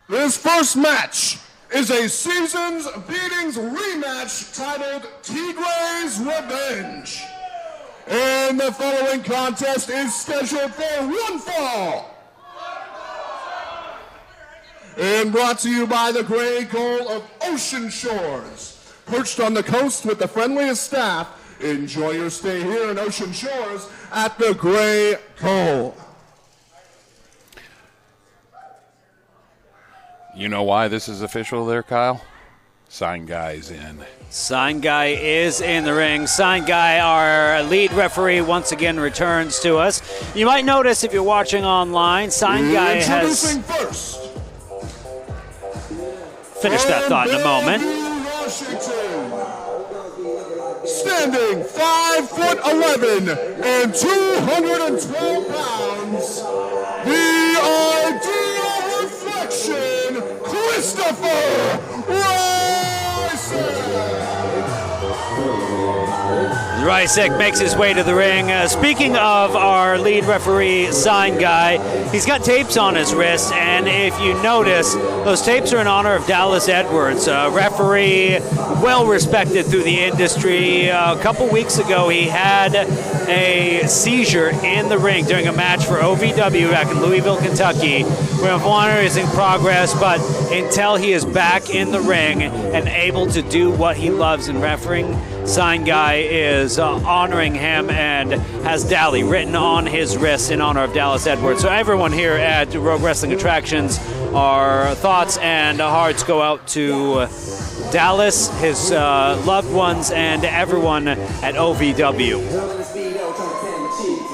This first match is a Seasons Beatings rematch titled Tigre's Revenge. And the following contest is scheduled for one fall. And brought to you by the Gray Gull of Ocean Shores. Perched on the coast with the friendliest staff, enjoy your stay here in Ocean Shores at the Gray Gull. You know why this is official there, Kyle? Sign Guy's in. Sign Guy is in the ring. Sign Guy, our lead referee, once again returns to us. You might notice if you're watching online, Sign Guy has... First. Finish that thought in a moment. Standing 5'11" and 212 pounds, the ideal reflection, Christopher Ryseck. Ryseck makes his way to the ring. Speaking of our lead referee, Sign Guy, he's got tapes on his wrist, and if you notice, those tapes are in honor of Dallas Edwards, a referee well respected through the industry. A couple weeks ago, he had a seizure in the ring during a match for OVW back in Louisville, Kentucky. Marijuana is in progress, but until he is back in the ring and able to do what he loves in refereeing, Sign Guy is honoring him and has Dally written on his wrist in honor of Dallas Edwards. So everyone here at Rogue Wrestling Attractions, our thoughts and hearts go out to Dallas, his loved ones, and everyone at OVW.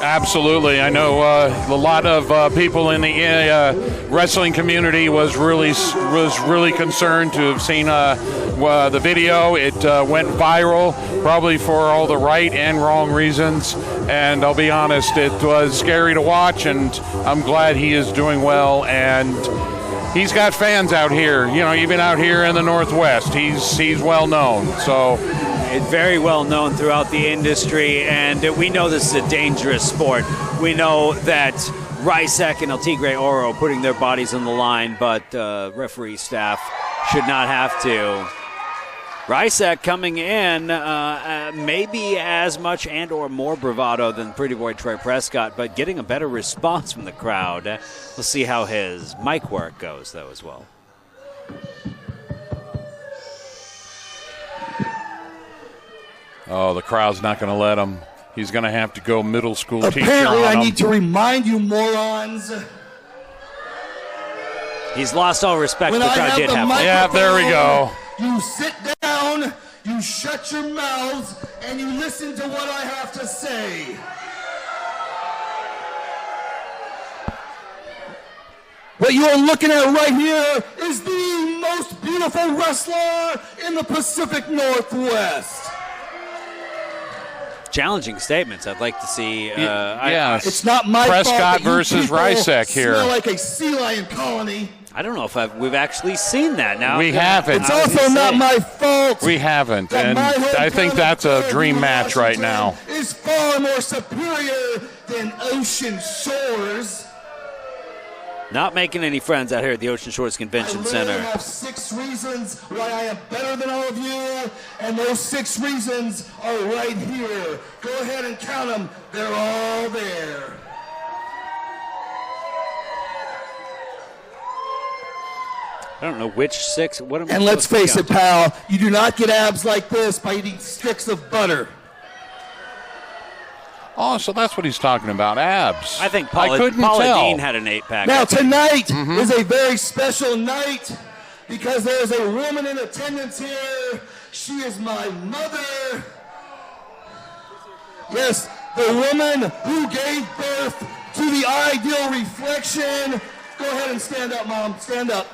Absolutely. I know a lot of people in the wrestling community was really concerned to have seen the video. It went viral, probably for all the right and wrong reasons. And I'll be honest, it was scary to watch, and I'm glad he is doing well. And he's got fans out here, you know, even out here in the Northwest. He's well known. So. Very well known throughout the industry, and we know this is a dangerous sport. We know that Ryseck and Tigre Oro putting their bodies on the line, but referee staff should not have to. Ryseck coming in maybe as much and or more bravado than Pretty Boy Troy Prescott, but getting a better response from the crowd. We'll see how his mic work goes, though, as well. Oh, the crowd's not going to let him. He's going to have to go middle school teacher on Apparently, I him. need to remind you, morons. He's lost all respect. When the crowd did have. Yeah, there we go. You sit down, you shut your mouths, and you listen to what I have to say. What you are looking at right here is the most beautiful wrestler in the Pacific Northwest. Challenging statements. I'd like to see. Yes. It's not my Prescott fault that versus you Ryseck here. Smell like a sea lion colony. I don't know if we've actually seen that now. We haven't. It's also not my fault. We haven't, and I think that's a dream match right now. Is far more superior than Ocean Shores. Not making any friends out here at the Ocean Shores Convention Center. I have 6 reasons why I am better than all of you, and those 6 reasons are right here. Go ahead and count them. They're all there. I don't know which 6. What am I And let's supposed face to it, pal, you do not get abs like this by eating sticks of butter. Oh, so that's what he's talking about, abs. I think I couldn't Paula tell. Dean had an 8-pack. Now, tonight is a very special night because there's a woman in attendance here. She is my mother. Yes, the woman who gave birth to the ideal reflection. Go ahead and stand up, Mom. Stand up.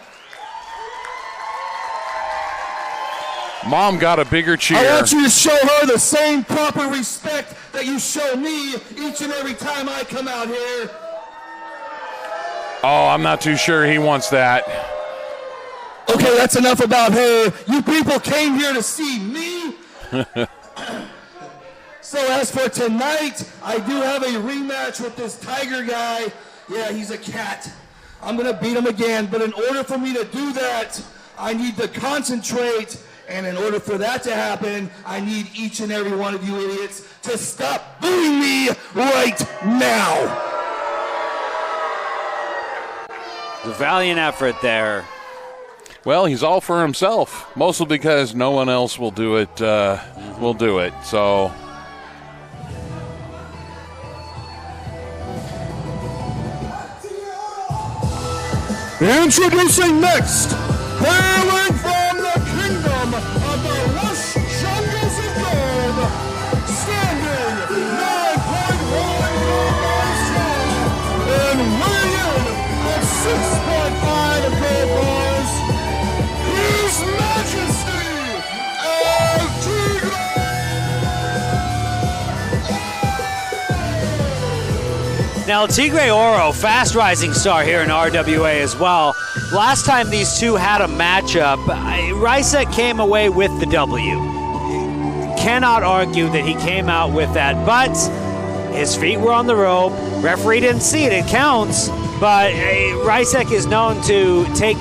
Mom got a bigger cheer. I want you to show her the same proper respect that you show me each and every time I come out here. Oh, I'm not too sure he wants that. Okay, that's enough about her. You people came here to see me. So as for tonight, I do have a rematch with this Tiger guy. Yeah, he's a cat. I'm going to beat him again. But in order for me to do that, I need to concentrate. And in order for that to happen, I need each and every one of you idiots to stop booing me right now. A valiant effort there. Well, he's all for himself, mostly because no one else will do it. So. Introducing next, hailing from the kingdom of the lush jungles of gold, standing 9.1 kilograms strong and weighing in at 6.5 gold bars, His Majesty El Tigre! Now, Tigre Oro, fast rising star here in RWA as well. Last time these two had a matchup, Ryseck came away with the W. Cannot argue that he came out with that, but his feet were on the rope. Referee didn't see it, it counts, but Ryseck is known to take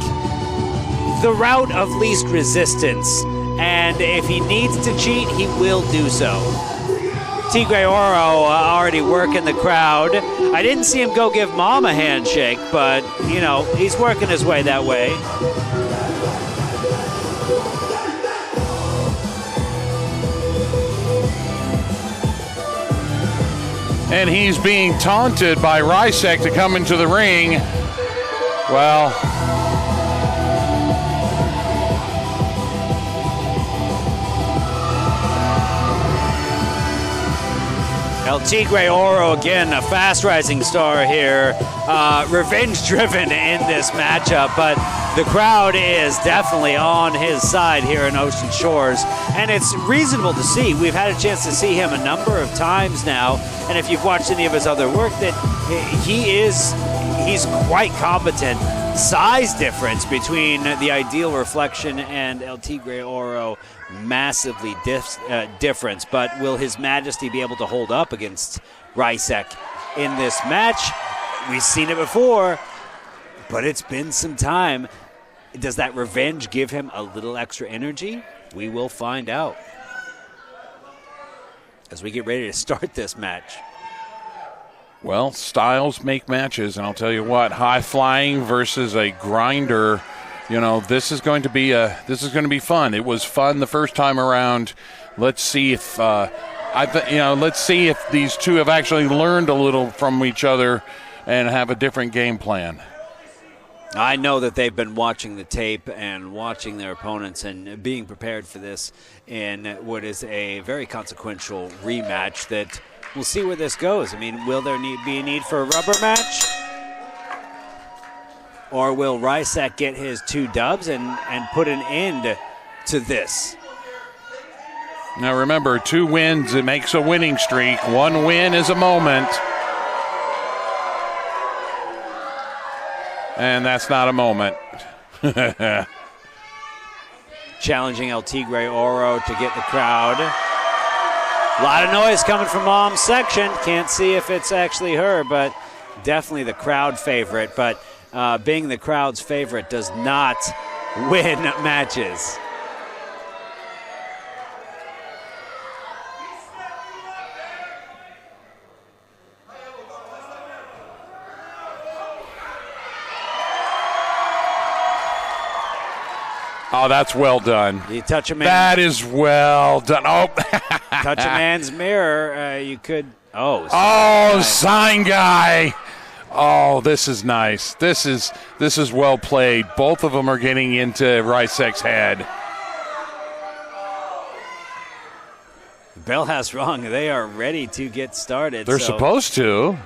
the route of least resistance, and if he needs to cheat, he will do so. Tigre Oro already working the crowd. I didn't see him go give Mom a handshake, but, you know, he's working his way that way. And he's being taunted by Ryseck to come into the ring. Well, El Tigre Oro, again, a fast rising star here. Revenge driven in this matchup, but the crowd is definitely on his side here in Ocean Shores, and it's reasonable to see. We've had a chance to see him a number of times now, and if you've watched any of his other work, that he's quite competent. Size difference between the Ideal Reflection and El Tigre Oro, massively difference, but will His Majesty be able to hold up against Ryseck in this match? We've seen it before, but it's been some time. Does that revenge give him a little extra energy? We will find out as we get ready to start this match. well, styles make matches, and I'll tell you what, high flying versus a grinder. You know, this is going to be fun. It was fun the first time around. Let's see if let's see if these two have actually learned a little from each other and have a different game plan. I know that they've been watching the tape and watching their opponents and being prepared for this in what is a very consequential rematch that we'll see where this goes. I mean, will there be a need for a rubber match? Or will Ryseck get his 2 dubs and put an end to this? Now remember, 2 wins, it makes a winning streak. 1 win is a moment. And that's not a moment. Challenging El Tigre Oro to get the crowd. A lot of noise coming from Mom's section. Can't see if it's actually her, but definitely the crowd favorite. But being the crowd's favorite does not win matches. Oh, that's well done. You touch a man. That is well done. Oh, touch a man's mirror. You could. Oh, sign guy. Oh, this is nice. This is well played. Both of them are getting into Ryseck's head. Bell has rung. They are ready to get started. They're supposed to.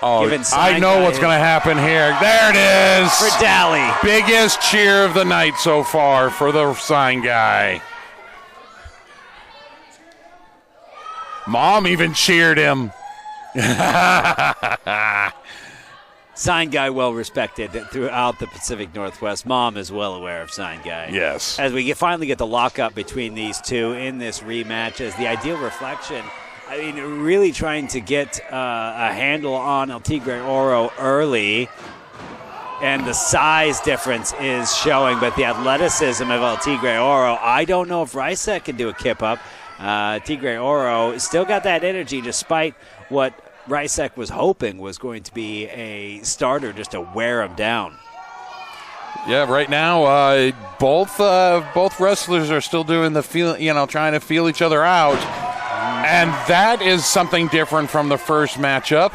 Oh, I know what's going to happen here. There it is. For Dally. Biggest cheer of the night so far for the sign guy. Mom even cheered him. Sign guy well respected throughout the Pacific Northwest. Mom is well aware of sign guy. Yes. As we finally get the lockup between these two in this rematch, as the Ideal Reflection I mean, really trying to get a handle on El Tigre Oro early. And the size difference is showing, but the athleticism of El Tigre Oro, I don't know if Ryseck can do a kip up. Tigre Oro still got that energy despite what Ryseck was hoping was going to be a starter just to wear him down. Yeah, right now both wrestlers are still doing trying to feel each other out. And that is something different from the first matchup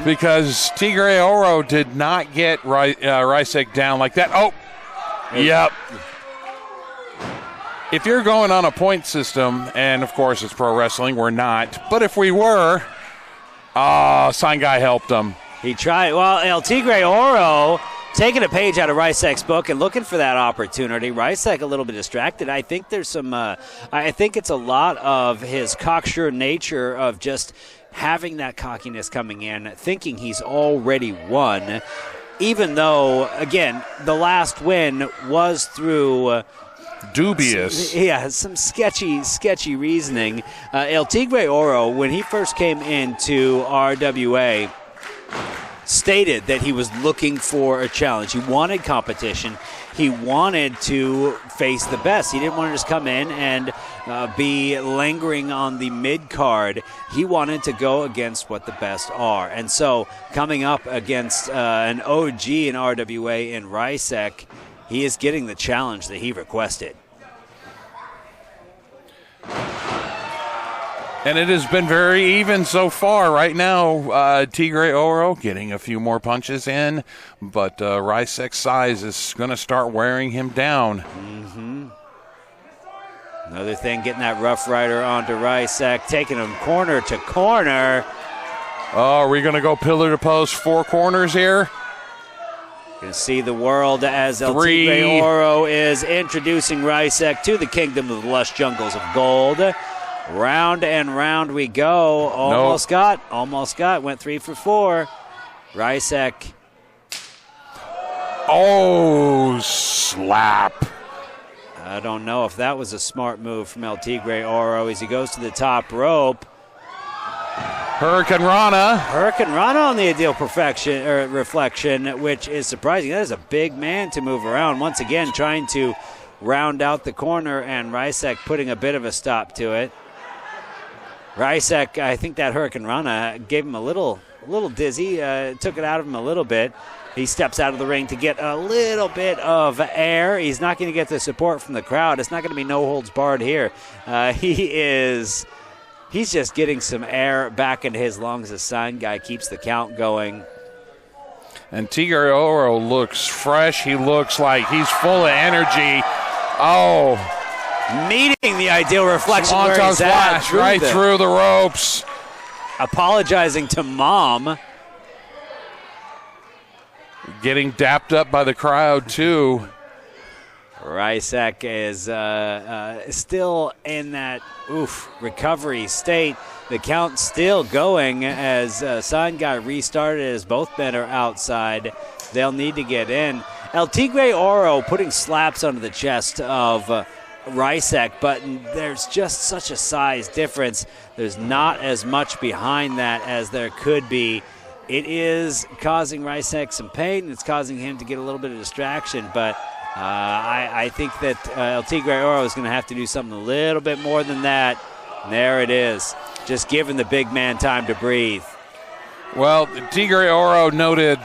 because Tigre Oro did not get Ryseck down like that. Oh, yep. If you're going on a point system, and of course it's pro wrestling, we're not. But if we were, Sign Guy helped him. He tried. Well, El Tigre Oro taking a page out of Ryseck's book and looking for that opportunity. Ryseck a little bit distracted. I think there's some. I think it's a lot of his cocksure nature of just having that cockiness coming in, thinking he's already won, even though again the last win was through. Dubious. Some sketchy reasoning. El Tigre Oro, when he first came into RWA, stated that he was looking for a challenge. He wanted competition. He wanted to face the best. He didn't want to just come in and be lingering on the mid-card. He wanted to go against what the best are. And so coming up against an OG in RWA in Ryseck, he is getting the challenge that he requested. And it has been very even so far. Right now, Tigre Oro getting a few more punches in, but Ryseck's size is going to start wearing him down. Another thing, getting that Rough Rider onto Ryseck, taking him corner to corner. Oh, are we going to go pillar to post, four corners here? Going to see the world as El Tigre Oro is introducing Ryseck to the kingdom of the lush jungles of gold. Round and round we go. Almost got. Went 3 for 4. Ryseck. Oh, slap. I don't know if that was a smart move from El Tigre Oro as he goes to the top rope. Hurricane Rana on the ideal reflection, which is surprising. That is a big man to move around. Once again, trying to round out the corner, and Ryseck putting a bit of a stop to it. Ryseck, I think that Hurricane Rana gave him a little dizzy, took it out of him a little bit. He steps out of the ring to get a little bit of air. He's not going to get the support from the crowd. It's not going to be no holds barred here. He's just getting some air back into his lungs. The Sign Guy keeps the count going. And Tigre Oro looks fresh. He looks like he's full of energy. Oh. Meeting the ideal reflection where he's at. Right through the ropes. Apologizing to Mom. Getting dapped up by the crowd, too. Ryseck is still in that recovery state. The count still going as Sign Guy restarted as both men are outside. They'll need to get in. El Tigre Oro putting slaps under the chest of Ryseck, but there's just such a size difference. There's not as much behind that as there could be. It is causing Ryseck some pain. It's causing him to get a little bit of distraction, but I think that El Tigre Oro is going to have to do something a little bit more than that. And there it is, just giving the big man time to breathe. Well, Tigre Oro noted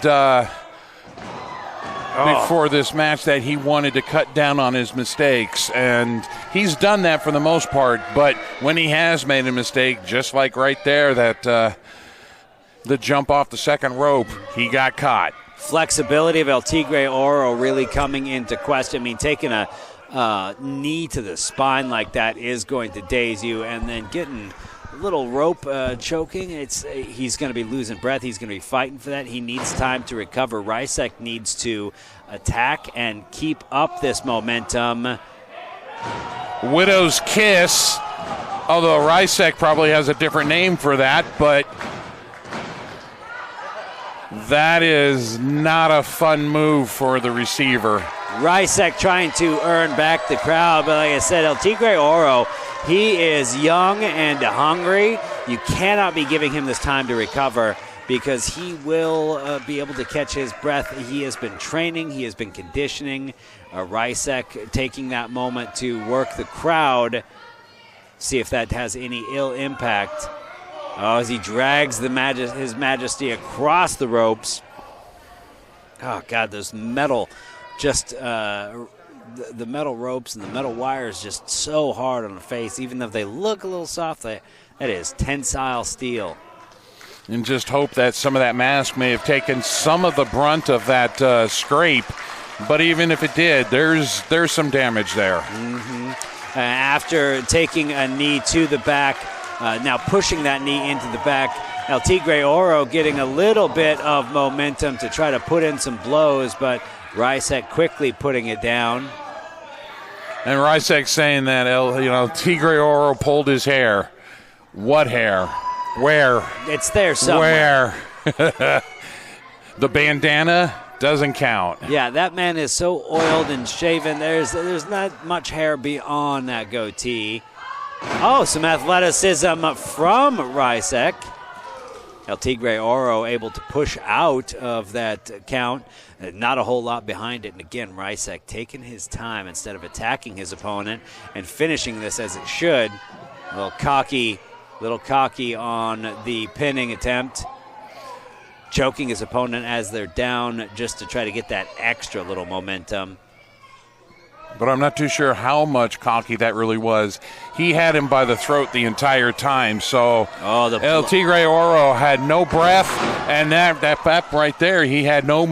before this match that he wanted to cut down on his mistakes, and he's done that for the most part, but when he has made a mistake, just like right there, that the jump off the second rope, he got caught. Flexibility of El Tigre Oro really coming into question. I mean, taking a knee to the spine like that is going to daze you, and then getting a little rope choking, he's going to be losing breath. He's going to be fighting for that. He needs time to recover. Ryseck needs to attack and keep up this momentum. Widow's Kiss, although Ryseck probably has a different name for that, but that is not a fun move for the receiver. Ryseck trying to earn back the crowd, but like I said, El Tigre Oro, he is young and hungry. You cannot be giving him this time to recover because he will be able to catch his breath. He has been training, he has been conditioning. Ryseck taking that moment to work the crowd, see if that has any ill impact. As he drags his majesty across the ropes. Oh, God, those metal, just the metal ropes and the metal wires just so hard on the face. Even though they look a little soft, that is tensile steel. And just hope that some of that mask may have taken some of the brunt of that scrape. But even if it did, there's some damage there. Mm-hmm. After taking a knee to the back, now pushing that knee into the back, El Tigre Oro getting a little bit of momentum to try to put in some blows, but Ryseck quickly putting it down. And Ryseck saying that Tigre Oro pulled his hair. What hair? Where? It's there somewhere. Where? The bandana doesn't count. Yeah, that man is so oiled and shaven. There's not much hair beyond that goatee. Oh, some athleticism from Ryseck. El Tigre Oro able to push out of that count. Not a whole lot behind it. And again, Ryseck taking his time instead of attacking his opponent and finishing this as it should. A little cocky on the pinning attempt. Choking his opponent as they're down just to try to get that extra little momentum. But I'm not too sure how much cocky that really was. He had him by the throat the entire time, so El Tigre Oro had no breath, and that right there, he had no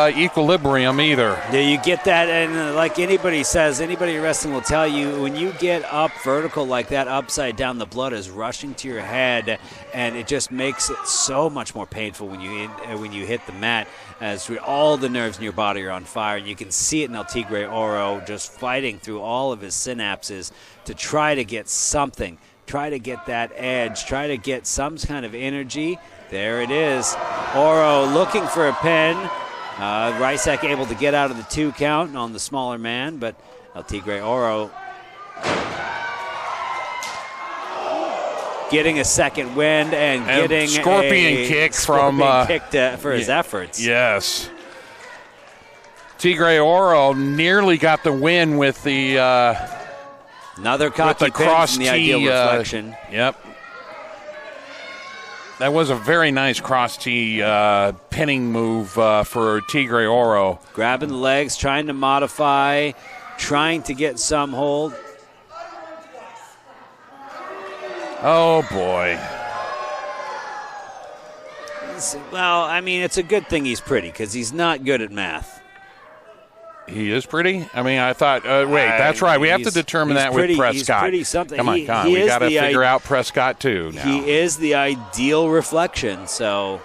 equilibrium either. Yeah, you get that, and like anybody says, anybody in wrestling will tell you, when you get up vertical like that, upside down, the blood is rushing to your head, and it just makes it so much more painful when you hit the mat, as all the nerves in your body are on fire. You can see it in El Tigre Oro just fighting through all of his synapses to try to get something, try to get that edge, try to get some kind of energy. There it is. Oro looking for a pin. Ryseck able to get out of the 2 count on the smaller man, but El Tigre Oro getting a second wind and getting scorpion kick for his efforts. Yes. Tigre Oro nearly got the win with the another cocky pin cross from the ideal reflection. Yep. That was a very nice cross T pinning move for Tigre Oro. Grabbing the legs, trying to modify, trying to get some hold. Oh, boy. Well, I mean, it's a good thing he's pretty because he's not good at math. He is pretty? I mean, I thought, wait, that's right. We have to determine that with Prescott. He's pretty something. Come on. We got to figure out Prescott, too, now. He is the ideal reflection, so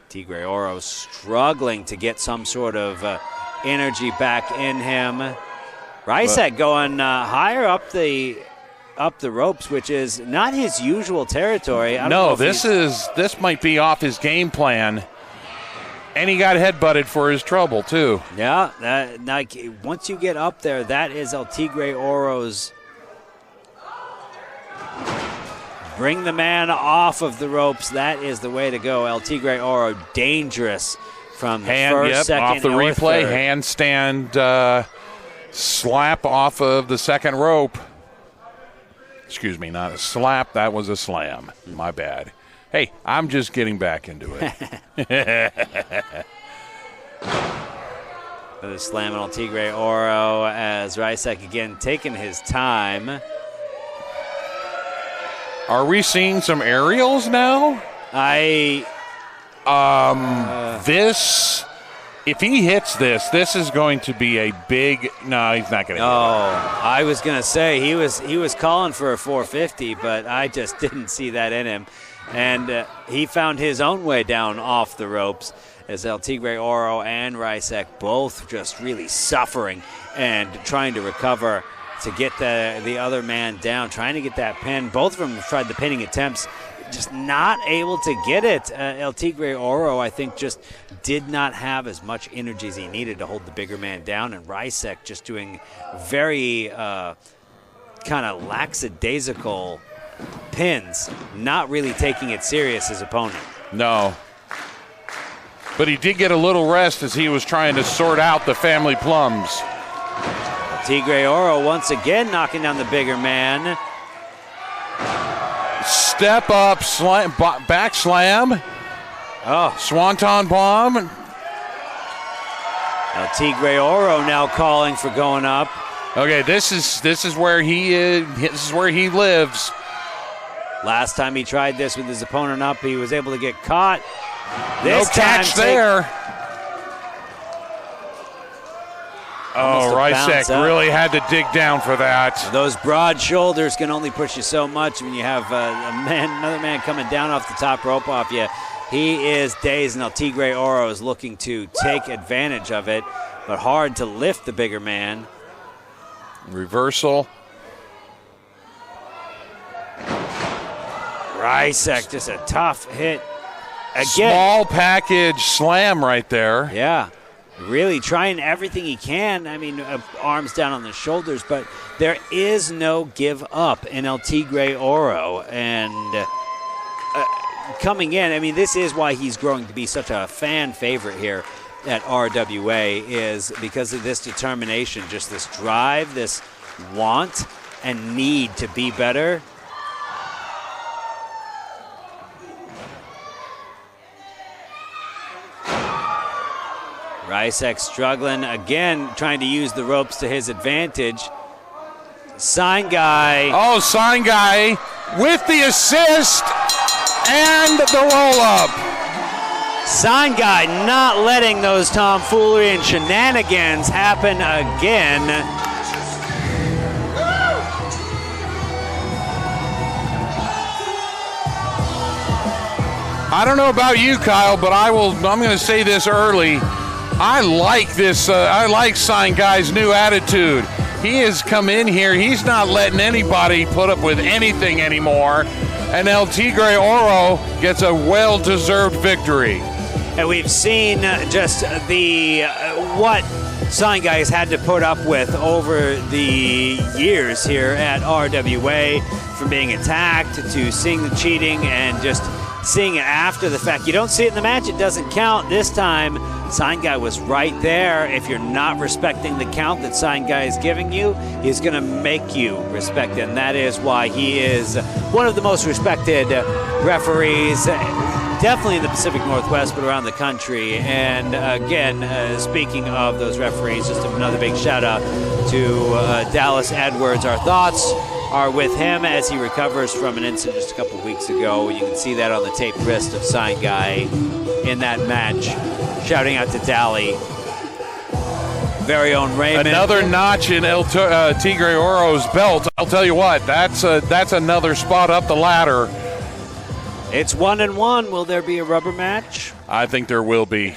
Tigre Oro struggling to get some sort of energy back in him. Ryseck going higher up the ropes, which is not his usual territory. This might be off his game plan. And he got headbutted for his trouble, too. Yeah, once you get up there, that is El Tigre Oro's. Bring the man off of the ropes. That is the way to go. El Tigre Oro dangerous from first, second, off the replay. third. Handstand slap off of the second rope. Excuse me, not a slap. That was a slam. My bad. Hey, I'm just getting back into it. Another slam on Tigre Oro as Ryseck again taking his time. Are we seeing some aerials now? If he hits this is going to be a big. No, he's not going to. I was going to say he was calling for a 450, but I just didn't see that in him. And he found his own way down off the ropes as El Tigre Oro and Ryseck both just really suffering and trying to recover to get the other man down, trying to get that pin. Both of them tried the pinning attempts. just not able to get it. El Tigre Oro, I think, just did not have as much energy as he needed to hold the bigger man down, and Ryseck just doing very kind of lackadaisical pins, not really taking it serious, his opponent. No. But he did get a little rest as he was trying to sort out the family plums. Tigre Oro once again knocking down the bigger man. Step up, slam, back slam. Oh, Swanton bomb. El Tigre Oro now calling for going up. Okay, this is where he is. This is where he lives. Last time he tried this with his opponent up, he was able to get caught. No catch there. Oh, Ryseck really had to dig down for that. Those broad shoulders can only push you so much when you have another man coming down off the top rope off you. He is dazed, and El Tigre Oro is looking to take advantage of it, but hard to lift the bigger man. Reversal. Ryseck, just a tough hit. Again. Small package slam right there. Yeah. Really trying everything he can. I mean, arms down on the shoulders, but there is no give up in El Tigre Oro. And coming in, I mean, this is why he's growing to be such a fan favorite here at RWA, is because of this determination, just this drive, this want and need to be better. Ryseck struggling again, trying to use the ropes to his advantage. Sign Guy. Oh, Sign Guy with the assist and the roll-up. Sign Guy not letting those tomfoolery and shenanigans happen again. I don't know about you, Kyle, but I'm going to say this early. I like this. I like Sign Guy's new attitude. He has come in here. He's not letting anybody put up with anything anymore. And El Tigre Oro gets a well-deserved victory. And we've seen just the what Sign Guy has had to put up with over the years here at RWA, from being attacked to seeing the cheating and just seeing it after the fact. You don't see it in the match, it doesn't count. This time, Sign Guy was right there. If you're not respecting the count that Sign Guy is giving you, he's going to make you respect it. And that is why he is one of the most respected referees, definitely in the Pacific Northwest, but around the country. And again, speaking of those referees, just another big shout out to Dallas Edwards. Our thoughts are with him as he recovers from an incident just a couple of weeks ago. You can see that on the taped wrist of Sign Guy in that match. Shouting out to Dally. Very own Raymond. Another notch in El Tigre Oro's belt. I'll tell you what, that's another spot up the ladder. It's 1-1. Will there be a rubber match? I think there will be.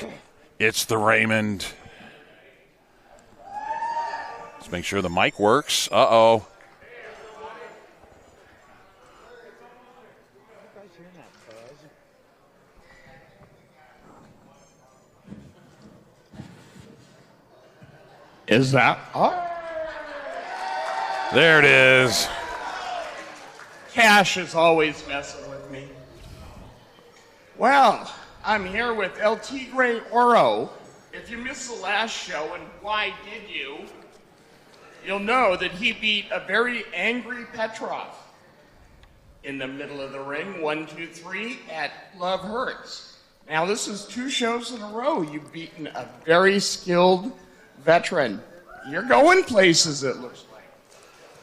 It's the Raymond. Let's make sure the mic works. Uh-oh. Is that up? There it is. Cash is always messing with me. Well, I'm here with El Tigre Oro. If you missed the last show, and why did you? You'll know that he beat a very angry Petrov in the middle of the ring, 1, 2, 3, at Love Hurts. Now, this is 2 shows in a row. You've beaten a very skilled veteran. You're going places, it looks like.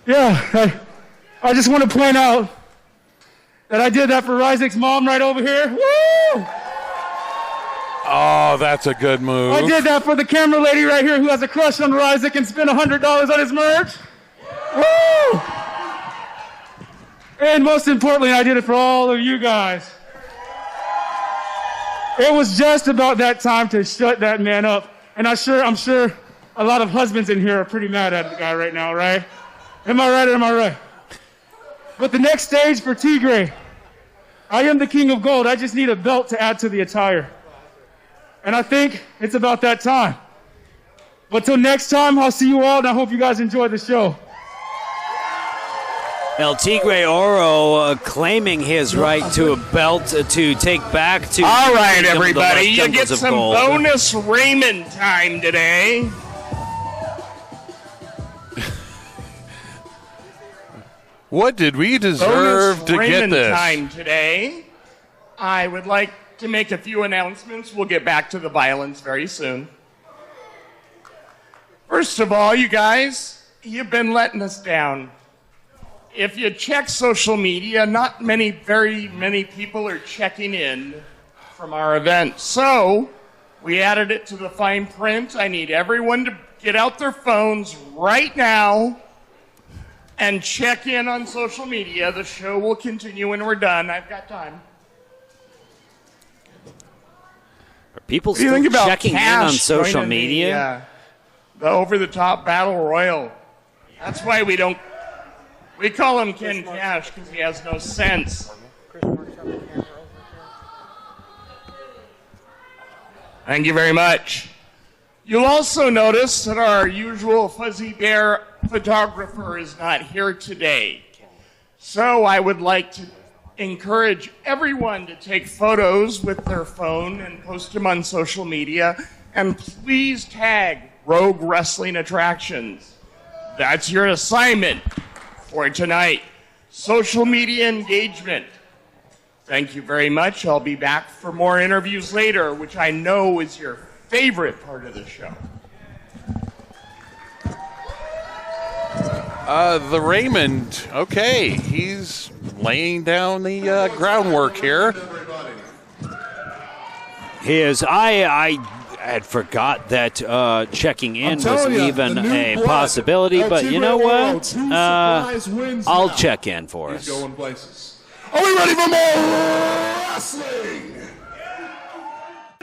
Yeah, I just want to point out that I did that for Ryseck's mom right over here. Woo! Oh, that's a good move. I did that for the camera lady right here who has a crush on Ryseck and spent $100 on his merch. Woo! And most importantly, I did it for all of you guys. It was just about that time to shut that man up. And I'm sure a lot of husbands in here are pretty mad at the guy right now, right? Am I right or am I right? But the next stage for Tigre, I am the king of gold. I just need a belt to add to the attire. And I think it's about that time. But till next time, I'll see you all, and I hope you guys enjoy the show. El Tigre Oro claiming his right to a belt to take back to... All right, the everybody, you jungles get of some gold. bonus Raymond time today. What did we deserve Bonus to get Raymond this? time today. I would like to make a few announcements. We'll get back to the violence very soon. First of all, you guys, you've been letting us down. If you check social media, not very many people are checking in from our event. So we added it to the fine print. I need everyone to get out their phones right now and check in on social media. The show will continue when we're done. I've got time. Are people What do you still think about checking in Cash on social joining media? The over-the-top battle royal. That's why we call him Ken Cash, because he has no sense. Thank you very much. You'll also notice that our usual Fuzzy Bear photographer is not here today. So I would like to encourage everyone to take photos with their phone and post them on social media. And please tag Rogue Wrestling Attractions. That's your assignment for tonight. Social media engagement. Thank you very much. I'll be back for more interviews later, which I know is your favorite part of the show. The Raymond, okay, he's laying down the groundwork here. I had forgot that checking in was telling ya, even the new a blood, possibility, El but Tigre you know Oro, what? 2 surprise wins I'll now. check in for He's us. going places. Are we ready for more wrestling?